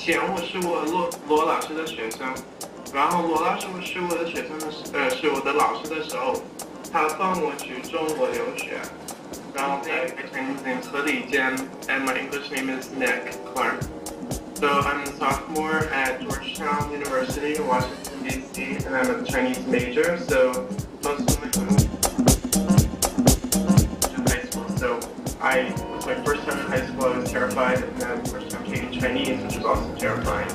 前我是罗老师的学生，然后罗老师是我的学生是我的老师的时候，他帮我去中国留学。然后my Chinese name is He Lijian and my English name is Nick Clark. So I'm a sophomore at Georgetown University in Washington D.C. and I'm a Chinese major. So most of my in high school. So it was my first time in high school. I was terrified, and then first time taking Chinese, which was also terrifying.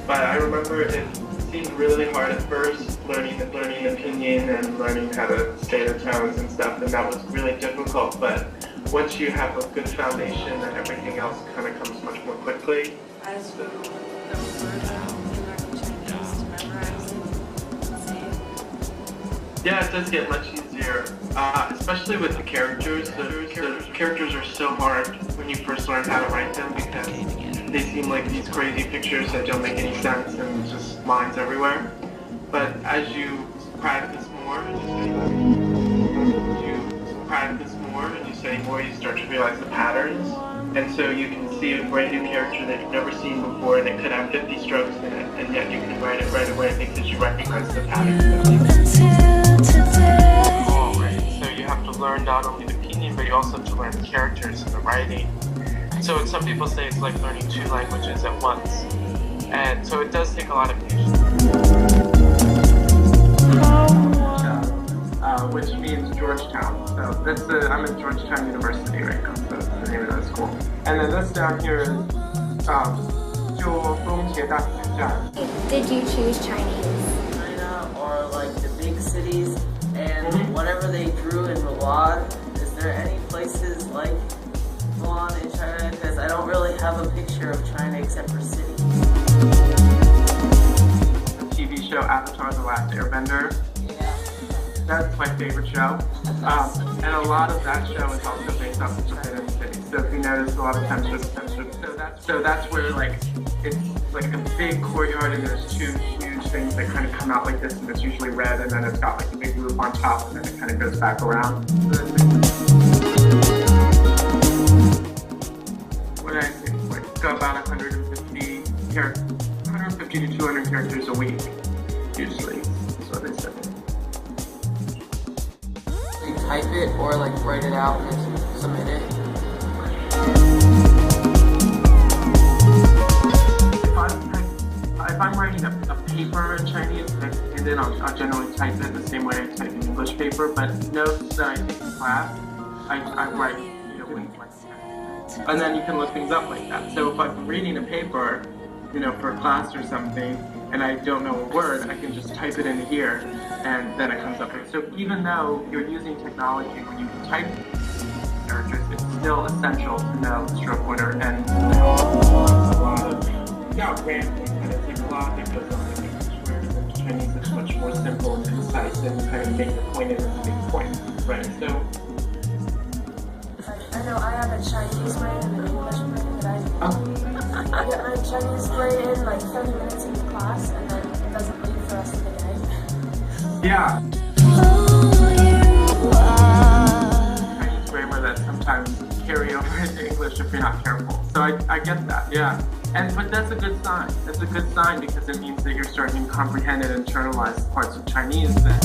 But I remember it seemed really hard at first, learning the pinyin and learning how to say the tones and stuff, and that was really difficult. But once you have a good foundation, then everything else kind of comes much more quickly. As you go further, you learn Chinese to memorize it, say it. Yeah, it does get much easier, especially with the characters. The characters are so hard when you first learn how to write them because they seem like these crazy pictures that don't make any sense and just lines everywhere. But as you practice more and you study more, you start to realize the patterns. And so you can see a brand new character that you've never seen before, and it could have 50 strokes in it, and yet you can write it right away because you recognize the patterns. So you have to learn not only the pinyin, but you also have to learn the characters and the writing. So some people say it's like learning two languages at once. And so it does take a lot of patience. Which means Georgetown. So I'm at Georgetown University right now, so that's the name of that school. And then this down here is 就丰协大学站. Did you choose Chinese? China or like the big cities and whatever they drew in Mulan. Is there any places like Mulan in China? Because I don't really have a picture of China except for cities. The TV show Avatar: The Last Airbender. That's my favorite show. And a lot of that show is also based off of Forbidden City. So if you notice, a lot of times there's so that's where like it's like a big courtyard and there's two huge things that kind of come out like this, and it's usually red, and then it's got like a big roof on top, and then it kind of goes back around. What I think, like about 150 to 200 characters a week, usually. Is what they say. You type it or like write it out and submit it. If I'm writing a paper in Chinese, and then I'll generally type it the same way I type an English paper. But notes that I take in class, I write with like that. And then you can look things up like that. So if I'm reading a paper, for a class or something, and I don't know a word, I can just type it into here, and then it comes up. So even though you're using technology when you type characters, it's still essential to know the stroke order and a lot of, without rambling, and it's like a lot that goes on in English, whereas in Chinese it's much more simple and concise and kind of make the point in a big point, right? So I know I have a Chinese brain and an English brain that I get my Chinese brain in like 30 minutes into class, and then it doesn't leave for the rest of the day. yeah. Chinese grammar that sometimes carry over into English if you're not careful. So I get that, yeah. But that's a good sign. That's a good sign because it means that you're starting to comprehend and internalize parts of Chinese that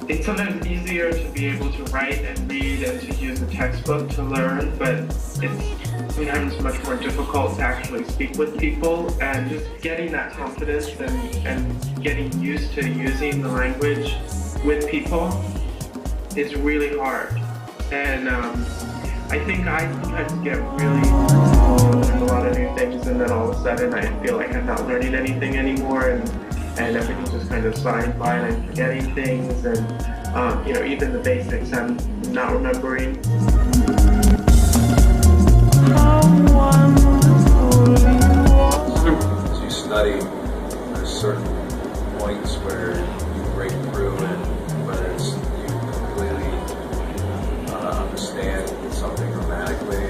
it's sometimes easier to be able to write and read and to use a textbook to learn, but it's sometimes much more difficult to actually speak with people, and just getting that confidence and getting used to using the language with people is really hard. And I think I sometimes get really learn a lot of new things, and then all of a sudden I feel like I'm not learning anything anymore, and everything's just kind of sliding by, and I'm forgetting things, and even the basics I'm not remembering. As you study, there's certain points where you break through, and whether it's you completely understand something grammatically